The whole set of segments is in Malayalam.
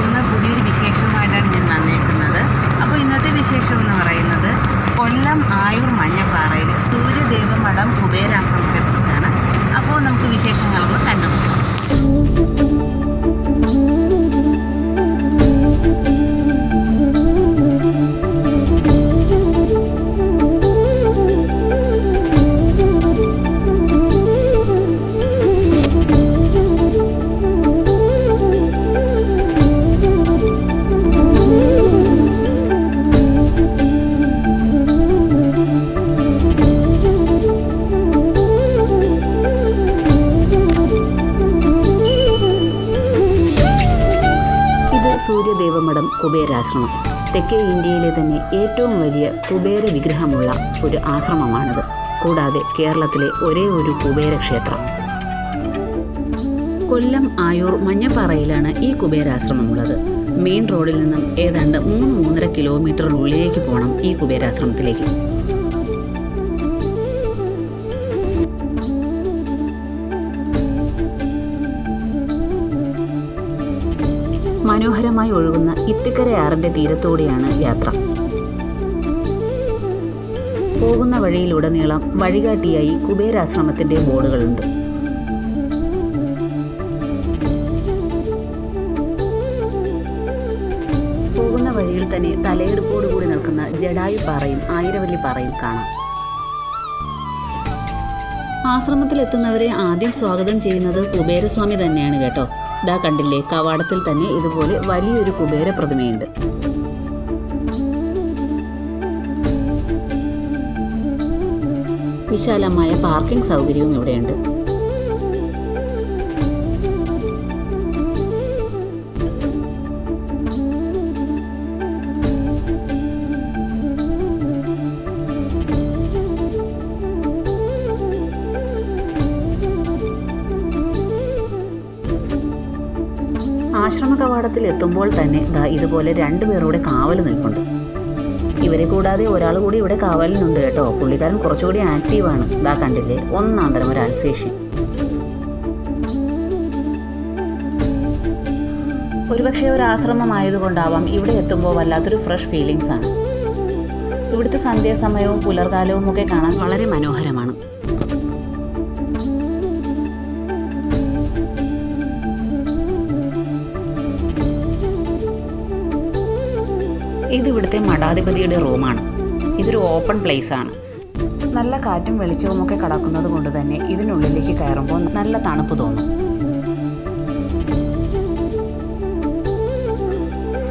ഇന്ന് പുതിയൊരു വിശേഷവുമായിട്ടാണ് ഞാൻ വന്നേക്കുന്നത്. അപ്പോൾ ഇന്നത്തെ വിശേഷം എന്ന് പറയുന്നത് കൊല്ലം ആയൂർ മഞ്ഞപ്പാറയിൽ സൂര്യദേവമഠം കുബേരാശ്രമത്തെക്കുറിച്ചാണ്. അപ്പോൾ നമുക്ക് വിശേഷങ്ങളൊന്ന് കണ്ടു നോക്കാം. സൂര്യദേവമഠം കുബേരാശ്രമം തെക്കേ ഇന്ത്യയിലെ തന്നെ ഏറ്റവും വലിയ കുബേര വിഗ്രഹമുള്ള ഒരു ആശ്രമമാണിത്. കൂടാതെ കേരളത്തിലെ ഒരേ ഒരു കുബേര ക്ഷേത്രം. കൊല്ലം ആയൂർ മഞ്ഞപ്പാറയിലാണ് ഈ കുബേരാശ്രമമുള്ളത്. മെയിൻ റോഡിൽ നിന്നും ഏതാണ്ട് 3-3.5 കിലോമീറ്റർ ഉള്ളിലേക്ക് പോകണം ഈ കുബേരാശ്രമത്തിലേക്ക്. മനോഹരമായി ഒഴുകുന്ന ഇത്തിക്കരയാറിൻ്റെ തീരത്തോടെയാണ് യാത്ര. പോകുന്ന വഴിയിലുടനീളം വഴികാട്ടിയായി കുബേരാശ്രമത്തിൻ്റെ ബോർഡുകളുണ്ട്. പോകുന്ന വഴിയിൽ തന്നെ തലയെടുപ്പോടുകൂടി നിൽക്കുന്ന ജടായുപ്പാറയും ആയിരവല്ലിപ്പാറയും കാണാം. ആശ്രമത്തിലെത്തുന്നവരെ ആദ്യം സ്വാഗതം ചെയ്യുന്നത് കുബേരസ്വാമി തന്നെയാണ് കേട്ടോ. ദാ കണ്ടില്ലേ, കവാടത്തിൽ തന്നെ ഇതുപോലെ വലിയൊരു കുബേര പ്രതിമയുണ്ട്. വിശാലമായ പാർക്കിംഗ് സൗകര്യവും ഇവിടെയുണ്ട്. ആശ്രമ കവാടത്തിൽ എത്തുമ്പോൾ തന്നെ ഇതുപോലെ 2 പേരുടെ കാവൽ നിൽപ്പുണ്ട്. ഇവരെ കൂടാതെ ഒരാൾ കൂടി ഇവിടെ കാവലിനുണ്ട് കേട്ടോ. പുള്ളിക്കാരൻ കുറച്ചുകൂടി ആക്റ്റീവാണ്. കണ്ടില്ലേ, ഒന്നാന്തരം ഒരു അൽസേഷ്യൻ. ഒരുപക്ഷെ ഒരു ആശ്രമമായതുകൊണ്ടാവാം ഇവിടെ എത്തുമ്പോൾ വല്ലാത്തൊരു ഫ്രഷ് ഫീലിങ്സ് ആണ്. ഇവിടുത്തെ സന്ധ്യാസമയവും പുലർകാലവും ഒക്കെ കാണാൻ വളരെ മനോഹരമാണ്. ഇതിവിടുത്തെ മഠാധിപതിയുടെ റൂമാണ്. ഇതൊരു ഓപ്പൺ പ്ലേസ് ആണ്. നല്ല കാറ്റും വെളിച്ചവും ഒക്കെ കടക്കുന്നത് കൊണ്ട് തന്നെ ഇതിനുള്ളിലേക്ക് കയറുമ്പോൾ നല്ല തണുപ്പ് തോന്നും.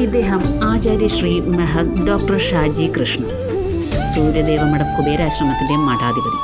ഇദ്ദേഹം ആചാര്യ ശ്രീ മഹത് ഡോക്ടർ ഷാജി കൃഷ്ണ, സൂര്യദേവമഠം കുബേരാശ്രമത്തിൻ്റെ മഠാധിപതി.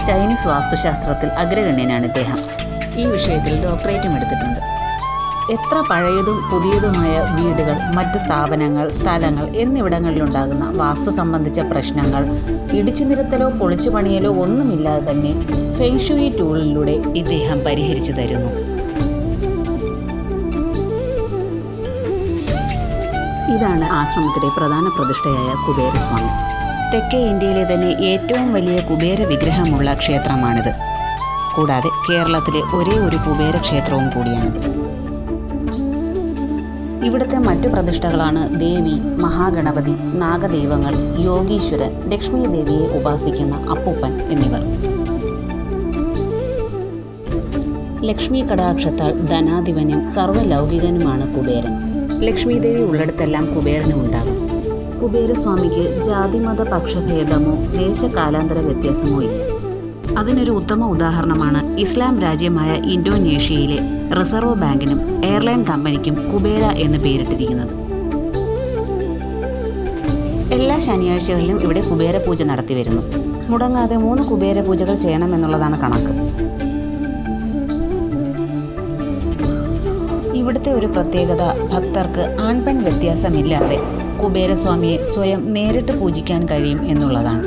ചൈനീസ് വാസ്തുശാസ്ത്രത്തിൽ അഗ്രഗണ്യനാണ് ഇദ്ദേഹം. ഈ വിഷയത്തിൽ ഡോക്ടറേറ്റും എടുത്തിട്ടുണ്ട്. എത്ര പഴയതും പുതിയതുമായ വീടുകൾ, മറ്റ് സ്ഥാപനങ്ങൾ, സ്ഥലങ്ങൾ എന്നിവിടങ്ങളിലുണ്ടാകുന്ന വാസ്തു സംബന്ധിച്ച പ്രശ്നങ്ങൾ ഇടിച്ചു നിരത്തലോ പൊളിച്ചു പണിയലോ ഒന്നുമില്ലാതെ തന്നെ ഫെങ്ഷുയി ടൂളിലൂടെ ഇദ്ദേഹം പരിഹരിച്ചു തരുന്നു. ഇതാണ് ആശ്രമത്തിലെ പ്രധാന പ്രതിഷ്ഠയായ കുബേരസ്വാമി. തെക്കേ ഇന്ത്യയിലെ തന്നെ ഏറ്റവും വലിയ കുബേര വിഗ്രഹമുള്ള ക്ഷേത്രമാണിത്. കൂടാതെ കേരളത്തിലെ ഒരേ ഒരു കുബേര ക്ഷേത്രവും കൂടിയാണിത്. ഇവിടുത്തെ മറ്റു പ്രതിഷ്ഠകളാണ് ദേവി, മഹാഗണപതി, നാഗദൈവങ്ങൾ, യോഗീശ്വരൻ, ലക്ഷ്മി ദേവിയെ ഉപാസിക്കുന്ന അപ്പൂപ്പൻ എന്നിവർ. ലക്ഷ്മി കടാക്ഷത്താൽ ധനാധിപനും സർവ്വലൗകികനുമാണ് കുബേരൻ. ലക്ഷ്മി ദേവി ഉള്ളിടത്തെല്ലാം കുബേരനും ഉണ്ടാകും. കുബേരസ്വാമിക്ക് ജാതിമത പക്ഷഭേദമോ ദേശകാലാന്തര വ്യത്യാസമോ ഇല്ല. അതിനൊരു ഉത്തമ ഉദാഹരണമാണ് ഇസ്ലാം രാജ്യമായ ഇന്തോനേഷ്യയിലെ റിസർവ് ബാങ്കിനും എയർലൈൻ കമ്പനിക്കും കുബേര എന്ന് പേരിട്ടിരിക്കുന്നത്. എല്ലാ ശനിയാഴ്ചകളിലും ഇവിടെ കുബേര പൂജ നടത്തി വരുന്നു. മുടങ്ങാതെ 3 കുബേര പൂജകൾ ചെയ്യണമെന്നുള്ളതാണ് കണക്ക്. ഇവിടുത്തെ ഒരു പ്രത്യേകത ഭക്തർക്ക് ആൺപെൺ വ്യത്യാസമില്ലാതെ കുബേരസ്വാമിയെ സ്വയം നേരിട്ട് പൂജിക്കാൻ കഴിയും എന്നുള്ളതാണ്.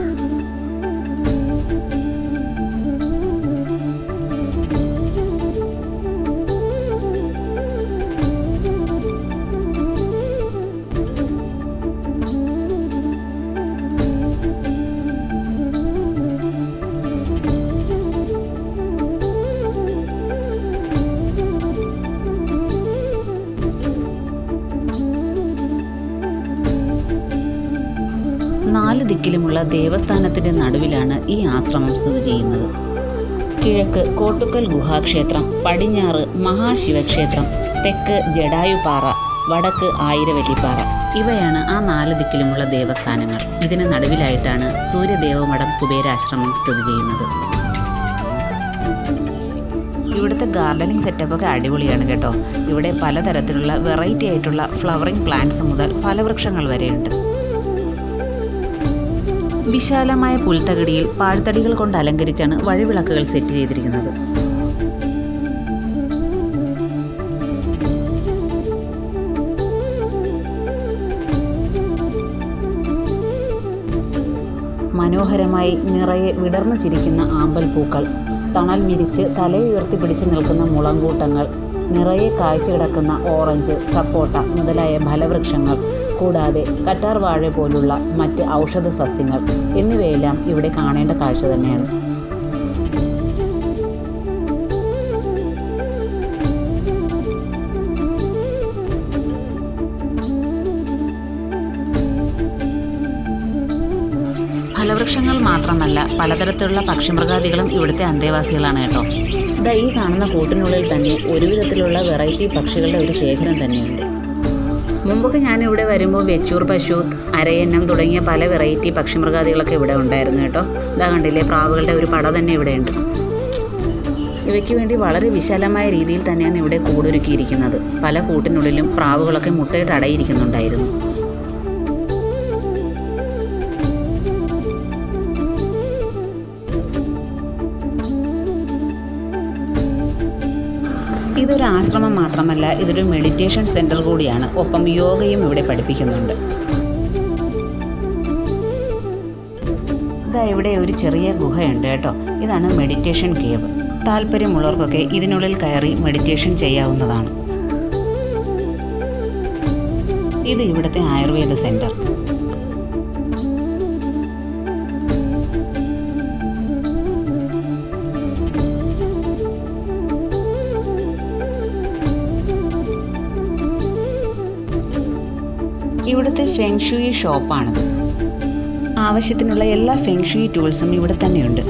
4 ദിക്കിലുമുള്ള ദേവസ്ഥാനത്തിൻ്റെ നടുവിലാണ് ഈ ആശ്രമം സ്ഥിതി ചെയ്യുന്നത്. കിഴക്ക് കോട്ടുക്കൽ ഗുഹാക്ഷേത്രം, പടിഞ്ഞാറ് മഹാശിവക്ഷേത്രം, തെക്ക് ജടായുപാറ, വടക്ക് ആയിരവല്ലിപ്പാറ. ഇവയാണ് ആ 4 ദിക്കിലുമുള്ള ദേവസ്ഥാനങ്ങൾ. ഇതിന് നടുവിലായിട്ടാണ് സൂര്യദേവമഠം കുബേരാശ്രമം സ്ഥിതി ചെയ്യുന്നത്. ഇവിടുത്തെ ഗാർഡനിങ് സെറ്റപ്പൊക്കെ അടിപൊളിയാണ് കേട്ടോ. ഇവിടെ പലതരത്തിലുള്ള വെറൈറ്റി ആയിട്ടുള്ള ഫ്ലവറിങ് പ്ലാന്റ്സ് മുതൽ ഫലവൃക്ഷങ്ങൾ വരെയുണ്ട്. വിശാലമായ പുൽത്തകിടിയിൽ പാഴ്ത്തടികൾ കൊണ്ട് അലങ്കരിച്ചാണ് വഴിവിളക്കുകൾ സെറ്റ് ചെയ്തിരിക്കുന്നത്. മനോഹരമായി നിറയെ വിടർന്നു ചിരിക്കുന്ന ആമ്പൽ പൂക്കൾ, തണൽ വിരിച്ച് തലയുയർത്തി പിടിച്ചു നിൽക്കുന്ന മുളങ്കൂട്ടങ്ങൾ, നിറയെ കായ്ച്ചു കിടക്കുന്ന ഓറഞ്ച്, സപ്പോട്ട മുതലായ ഫലവൃക്ഷങ്ങൾ, കൂടാതെ കറ്റാർ വാഴ പോലുള്ള മറ്റ് ഔഷധ സസ്യങ്ങൾ എന്നിവയെല്ലാം ഇവിടെ കാണേണ്ട കാഴ്ച തന്നെയാണ്. ഫലവൃക്ഷങ്ങൾ മാത്രമല്ല, പലതരത്തിലുള്ള പക്ഷിമൃഗാദികളും ഇവിടുത്തെ അന്തേവാസികളാണ് കേട്ടോ. ഈ കാണുന്ന കൂട്ടിനുള്ളിൽ തന്നെ ഒരുവിധത്തിലുള്ള വെറൈറ്റി പക്ഷികളുടെ ഒരു ശേഖരം തന്നെയുണ്ട്. മുമ്പൊക്കെ ഞാനിവിടെ വരുമ്പോൾ വെച്ചൂർ പശു, അരയന്നം തുടങ്ങിയ പല വെറൈറ്റി പക്ഷിമൃഗാദികളൊക്കെ ഇവിടെ ഉണ്ടായിരുന്നു കേട്ടോ. കണ്ടില്ലേ, പ്രാവുകളുടെ ഒരു പട തന്നെ ഇവിടെയുണ്ട്. ഇവയ്ക്ക് വേണ്ടി വളരെ വിശാലമായ രീതിയിൽ തന്നെയാണ് ഇവിടെ കൂടൊരുക്കിയിരിക്കുന്നത്. പല കൂട്ടിനുള്ളിലും പ്രാവുകളൊക്കെ മുട്ടയിട്ട് അടയിരിക്കുന്നുണ്ടായിരുന്നു. ഇതൊരു ആശ്രമം മാത്രമല്ല, ഇതൊരു മെഡിറ്റേഷൻ സെൻറ്റർ കൂടിയാണ്. ഒപ്പം യോഗയും ഇവിടെ പഠിപ്പിക്കുന്നുണ്ട്. ഇവിടെ ഒരു ചെറിയ ഗുഹയുണ്ട് കേട്ടോ. ഇതാണ് മെഡിറ്റേഷൻ കേവ്. താല്പര്യമുള്ളവർക്കൊക്കെ ഇതിനുള്ളിൽ കയറി മെഡിറ്റേഷൻ ചെയ്യാവുന്നതാണ്. ഇത് ഇവിടുത്തെ ആയുർവേദ സെൻറ്റർ. ഇവിടുത്തെ ഫെങ്ഷുയി ഷോപ്പാണിത്. ആവശ്യത്തിനുള്ള എല്ലാ ഫെങ്ഷുയി ടൂൾസും ഇവിടെ തന്നെയുണ്ട്.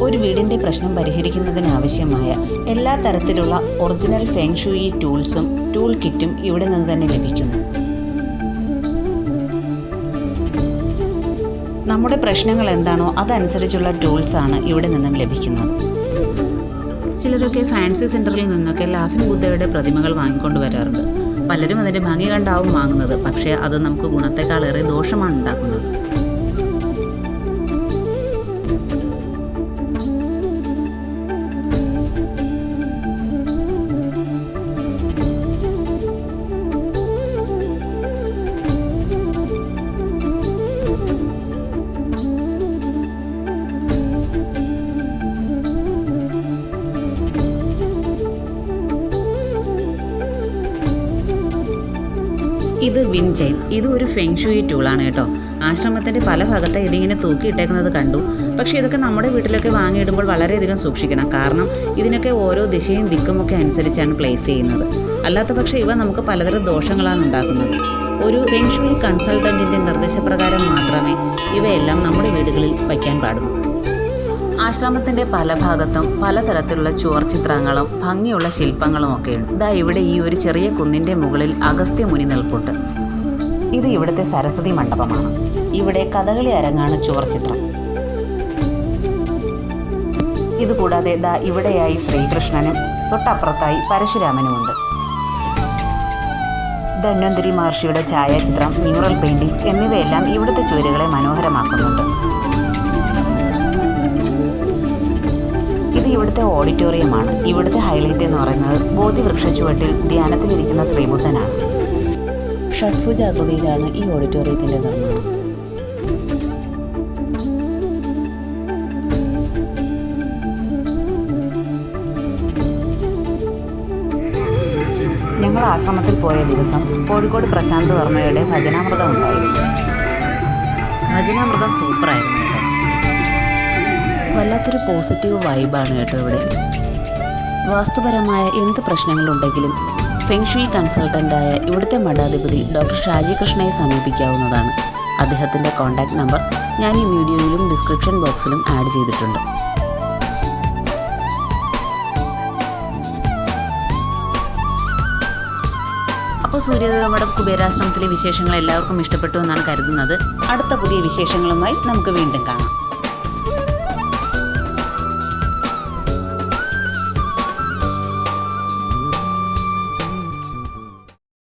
ഒരു വീടിൻ്റെ പ്രശ്നം പരിഹരിക്കുന്നതിനാവശ്യമായ എല്ലാ തരത്തിലുള്ള ഒറിജിനൽ ഫെങ്ഷുയി ടൂൾസും ടൂൾ കിറ്റും ഇവിടെ നിന്ന് തന്നെ ലഭിക്കുന്നു. നമ്മുടെ പ്രശ്നങ്ങൾ എന്താണോ അതനുസരിച്ചുള്ള ടൂൾസാണ് ഇവിടെ നിന്നും ലഭിക്കുന്നത്. ചിലരൊക്കെ ഫാൻസി സെൻറ്ററിൽ നിന്നൊക്കെ ലാഫിംഗ് ബുദ്ധയുടെ പ്രതിമകൾ വാങ്ങിക്കൊണ്ട് വരാറുണ്ട്. പലരും അതിൻ്റെ ഭംഗി കണ്ടാവും വാങ്ങുന്നത്. പക്ഷേ അത് നമുക്ക് ഗുണത്തെക്കാളേറെ ദോഷമാണ് ഉണ്ടാക്കുന്നത്. ഇത് വിൻചൈൻ. ഇത് ഒരു ഫെങ്ഷുയി ടൂളാണ് കേട്ടോ. ആശ്രമത്തിൻ്റെ പല ഭാഗത്ത് ഇതിങ്ങനെ തൂക്കിയിട്ടേക്കുന്നത് കണ്ടു. പക്ഷേ ഇതൊക്കെ നമ്മുടെ വീട്ടിലൊക്കെ വാങ്ങിയിടുമ്പോൾ വളരെയധികം സൂക്ഷിക്കണം. കാരണം ഇതിനൊക്കെ ഓരോ ദിശയും ദിക്കുമൊക്കെ അനുസരിച്ചാണ് പ്ലേസ് ചെയ്യുന്നത്. അല്ലാത്ത പക്ഷേ ഇവ നമുക്ക് പലതരം ദോഷങ്ങളാണ് ഉണ്ടാക്കുന്നത്. ഒരു ഫെങ്ഷുയി കൺസൾട്ടൻറ്റിൻ്റെ നിർദ്ദേശപ്രകാരം മാത്രമേ ഇവയെല്ലാം നമ്മുടെ വീടുകളിൽ വയ്ക്കാൻ പാടുള്ളൂ. ആശ്രമത്തിൻ്റെ പല ഭാഗത്തും പലതരത്തിലുള്ള ചുവർച്ചിത്രങ്ങളും ഭംഗിയുള്ള ശില്പങ്ങളും ഒക്കെയുണ്ട്. ഇവിടെ ഈ ഒരു ചെറിയ കുന്നിൻ്റെ മുകളിൽ അഗസ്ത്യ മുനി നിൽപ്പുണ്ട്. ഇത് ഇവിടുത്തെ സരസ്വതി മണ്ഡപമാണ്. ഇവിടെ കഥകളി അരങ്ങാണ് ചുവർച്ചിത്രം. ഇതുകൂടാതെ ഇവിടെയായി ശ്രീകൃഷ്ണനും തൊട്ടപ്പുറത്തായി പരശുരാമനുമുണ്ട്. ധന്വന്തരി മഹർഷിയുടെ ഛായാചിത്രം, മ്യൂറൽ പെയിൻറ്റിങ്സ് എന്നിവയെല്ലാം ഇവിടുത്തെ ചുവരുകളെ മനോഹരമാക്കുന്നുണ്ട്. ഇത് ഇവിടുത്തെ ഓഡിറ്റോറിയമാണ്. ഇവിടുത്തെ ഹൈലൈറ്റ് എന്ന് പറയുന്നത് ബോധിവൃക്ഷ ചുവട്ടിൽ ധ്യാനത്തിലിരിക്കുന്ന ശ്രീബുദ്ധനാണ്. ഷഡ്ഭുജാകൃതിയിലാണ് ഈ ഓഡിറ്റോറിയത്തിൻ്റെ നിർമ്മാണം. ഞങ്ങൾ ആശ്രമത്തിൽ പോയ ദിവസം കോഴിക്കോട് പ്രശാന്ത് വർമ്മയുടെ ഭജനാമൃതം ഉണ്ടായിരുന്നു. ഭജനാമൃതം സൂപ്പറായിരുന്നു കേട്ടോ. വല്ലാത്തൊരു പോസിറ്റീവ് വൈബാണ് കേട്ടോ ഇവിടെ. വാസ്തുപരമായ എന്ത് പ്രശ്നങ്ങളുണ്ടെങ്കിലും ഫെങ്ഷുയി കൺസൾട്ടൻ്റായ ഇവിടുത്തെ മഠാധിപതി ഡോക്ടർ ഷാജി കൃഷ്ണയെ സമീപിക്കാവുന്നതാണ്. അദ്ദേഹത്തിൻ്റെ കോൺടാക്റ്റ് നമ്പർ ഞാൻ ഈ വീഡിയോയിലും ഡിസ്ക്രിപ്ഷൻ ബോക്സിലും ആഡ് ചെയ്തിട്ടുണ്ട്. അപ്പോൾ സൂര്യദേവമഠം കുബേരാശ്രമത്തിലെ വിശേഷങ്ങൾ എല്ലാവർക്കും ഇഷ്ടപ്പെട്ടു എന്നാണ് കരുതുന്നത്. അടുത്ത പുതിയ വിശേഷങ്ങളുമായി നമുക്ക് വീണ്ടും കാണാം.